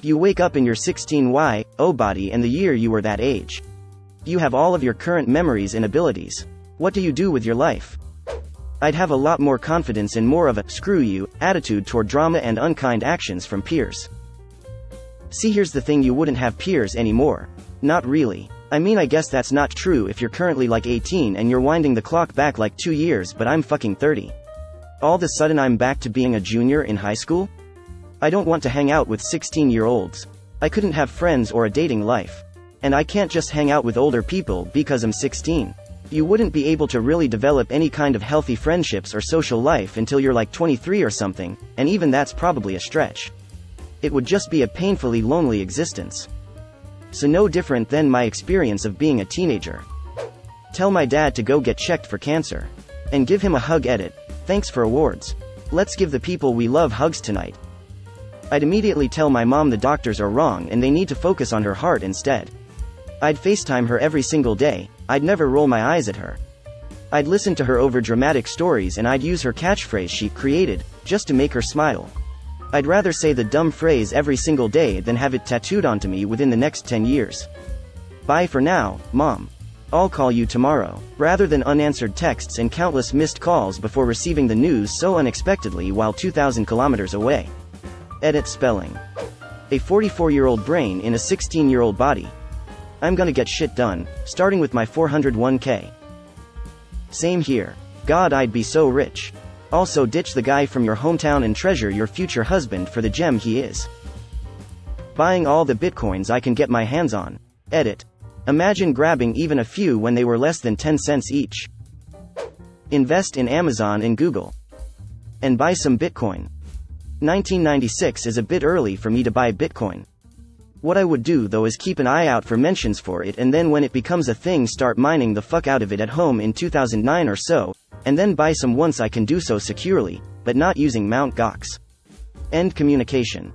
You wake up in your 16Y0 body and the year you were that age. You have all of your current memories and abilities. What do you do with your life? I'd have a lot more confidence and more of a "screw you" attitude toward drama and unkind actions from peers. See, here's the thing, you wouldn't have peers anymore. Not really. I mean, I guess that's not true if you're currently like 18 and you're winding the clock back like 2 years, but I'm fucking 30. All of a sudden I'm back to being a junior in high school? I don't want to hang out with 16-year-olds. I couldn't have friends or a dating life. And I can't just hang out with older people because I'm 16. You wouldn't be able to really develop any kind of healthy friendships or social life until you're like 23 or something, and even that's probably a stretch. It would just be a painfully lonely existence. So no different than my experience of being a teenager. Tell my dad to go get checked for cancer. And give him a hug. Edit. Thanks for awards. Let's give the people we love hugs tonight. I'd immediately tell my mom the doctors are wrong and they need to focus on her heart instead. I'd FaceTime her every single day. I'd never roll my eyes at her. I'd listen to her over dramatic stories and I'd use her catchphrase she created, just to make her smile. I'd rather say the dumb phrase every single day than have it tattooed onto me within the next 10 years. Bye for now, Mom. I'll call you tomorrow. Rather than unanswered texts and countless missed calls before receiving the news so unexpectedly while 2,000 kilometers away. Edit spelling. A 44-year-old brain in a 16-year-old body. I'm gonna get shit done, starting with my 401k. Same here. God, I'd be so rich. Also, ditch the guy from your hometown and treasure your future husband for the gem he is. Buying all the bitcoins I can get my hands on. Edit. Imagine grabbing even a few when they were less than 10 cents each. Invest in Amazon and Google. And buy some Bitcoin. 1996 is a bit early for me to buy Bitcoin. What I would do though is keep an eye out for mentions for it, and then when it becomes a thing start mining the fuck out of it at home in 2009 or so, and then buy some once I can do so securely, but not using Mt. Gox. End communication.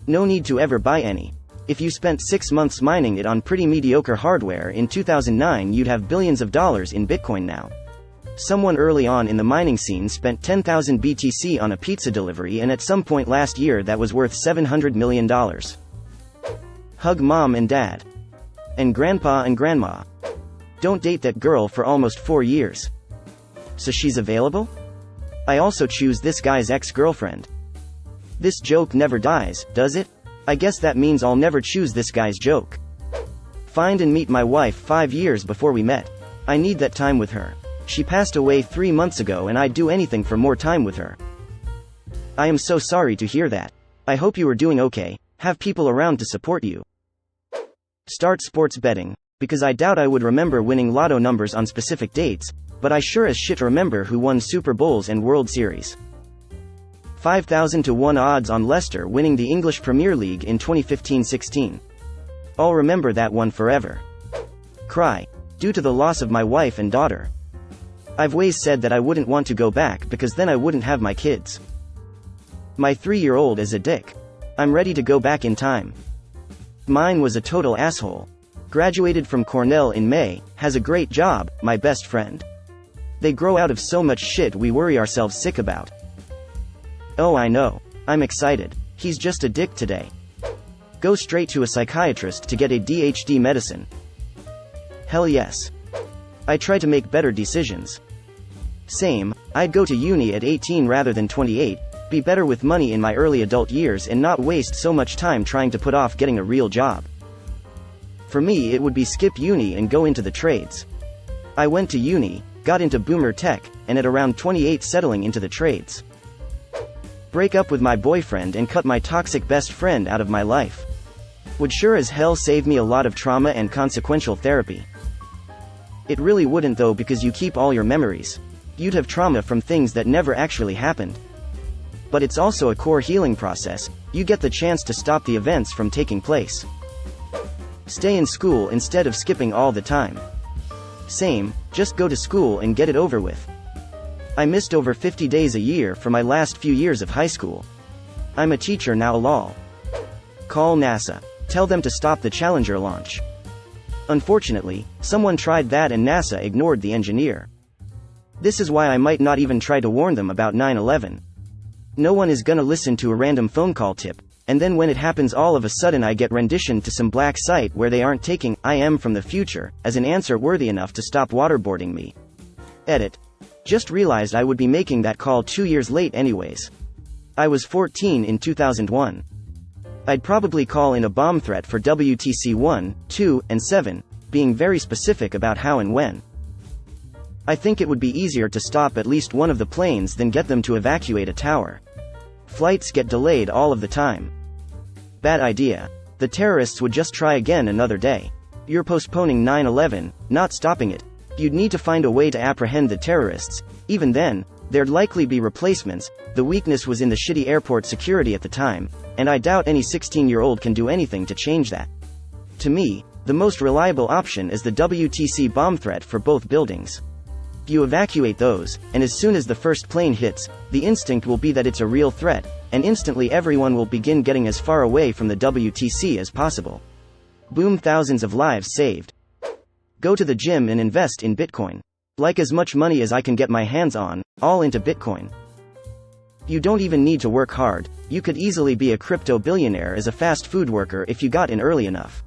No need to ever buy any. If you spent 6 months mining it on pretty mediocre hardware in 2009, you'd have billions of dollars in Bitcoin now. Someone early on in the mining scene spent 10,000 BTC on a pizza delivery, and at some point last year that was worth $700 million. Hug mom and dad. And grandpa and grandma. Don't date that girl for almost 4 years. So she's available? I also choose this guy's ex-girlfriend. This joke never dies, does it? I guess that means I'll never choose this guy's joke. Find and meet my wife 5 years before we met. I need that time with her. She passed away 3 months ago and I'd do anything for more time with her. I am so sorry to hear that. I hope you are doing okay. Have people around to support you. Start sports betting. Because I doubt I would remember winning lotto numbers on specific dates, but I sure as shit remember who won Super Bowls and World Series. 5,000 to 1 odds on Leicester winning the English Premier League in 2015-16. I'll remember that one forever. Cry. Due to the loss of my wife and daughter. I've always said that I wouldn't want to go back because then I wouldn't have my kids. My 3-year-old is a dick. I'm ready to go back in time. Mine was a total asshole. Graduated from Cornell in May, has a great job, my best friend. They grow out of so much shit we worry ourselves sick about. Oh, I know. I'm excited. He's just a dick today. Go straight to a psychiatrist to get a DHD medicine. Hell yes. I try to make better decisions. Same, I'd go to uni at 18 rather than 28, be better with money in my early adult years and not waste so much time trying to put off getting a real job. For me it would be skip uni and go into the trades. I went to uni, got into boomer tech, and at around 28 settling into the trades. Break up with my boyfriend and cut my toxic best friend out of my life. Would sure as hell save me a lot of trauma and consequential therapy. It really wouldn't though, because you keep all your memories. You'd have trauma from things that never actually happened. But it's also a core healing process. You get the chance to stop the events from taking place. Stay in school instead of skipping all the time. Same, just go to school and get it over with. I missed over 50 days a year for my last few years of high school. I'm a teacher now, lol. Call NASA. Tell them to stop the Challenger launch. Unfortunately, someone tried that and NASA ignored the engineer. This is why I might not even try to warn them about 9/11. No one is gonna listen to a random phone call tip. and then when it happens all of a sudden I get renditioned to some black site where they aren't taking I am from the future as an answer worthy enough to stop waterboarding me. Edit. Just realized I would be making that call 2 years late anyways. I was 14 in 2001. I'd probably call in a bomb threat for WTC 1, 2, and 7, being very specific about how and when. I think it would be easier to stop at least one of the planes than get them to evacuate a tower. Flights get delayed all of the time. Bad idea. The terrorists would just try again another day. You're postponing 9/11, not stopping it. You'd need to find a way to apprehend the terrorists. Even then, there'd likely be replacements. The weakness was in the shitty airport security at the time, and I doubt any 16-year-old can do anything to change that. To me, the most reliable option is the WTC bomb threat for both buildings. You evacuate those, and as soon as the first plane hits, the instinct will be that it's a real threat, and instantly everyone will begin getting as far away from the WTC as possible. Boom, thousands of lives saved. Go to the gym and invest in Bitcoin. Like as much money as I can get my hands on, all into Bitcoin. You don't even need to work hard. You could easily be a crypto billionaire as a fast food worker if you got in early enough.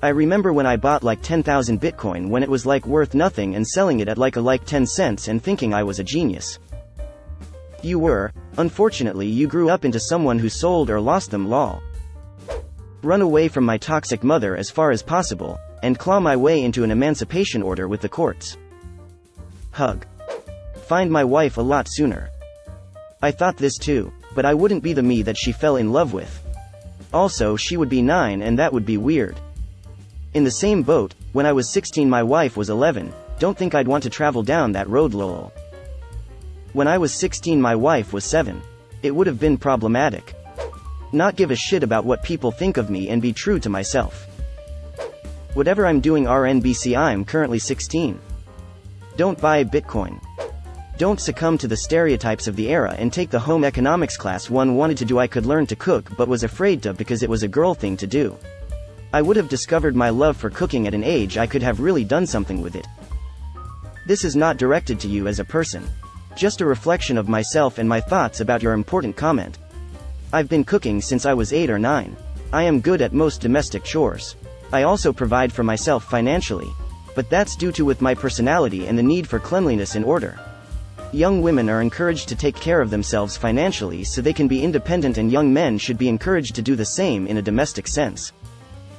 I remember when I bought like 10,000 Bitcoin when it was like worth nothing and selling it at like 10 cents and thinking I was a genius. You were. Unfortunately, you grew up into someone who sold or lost them, lol. Run away from my toxic mother as far as possible, and claw my way into an emancipation order with the courts. Hug. Find my wife a lot sooner. I thought this too, but I wouldn't be the me that she fell in love with. Also, she would be 9 and that would be weird. In the same boat, when I was 16 my wife was 11, don't think I'd want to travel down that road, lol. When I was 16 my wife was 7. It would have been problematic. Not give a shit about what people think of me and be true to myself. Whatever I'm doing RNBC, I'm currently 16. Don't buy Bitcoin. Don't succumb to the stereotypes of the era and take the home economics class one wanted to do. I could learn to cook but was afraid to because it was a girl thing to do. I would have discovered my love for cooking at an age I could have really done something with it. This is not directed to you as a person. Just a reflection of myself and my thoughts about your important comment. I've been cooking since I was 8 or 9. I am good at most domestic chores. I also provide for myself financially. But that's due to with my personality and the need for cleanliness and order. Young women are encouraged to take care of themselves financially so they can be independent, and young men should be encouraged to do the same in a domestic sense.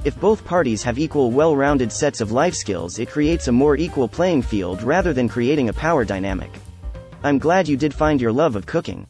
If both parties have equal well-rounded sets of life skills, it creates a more equal playing field rather than creating a power dynamic. I'm glad you did find your love of cooking.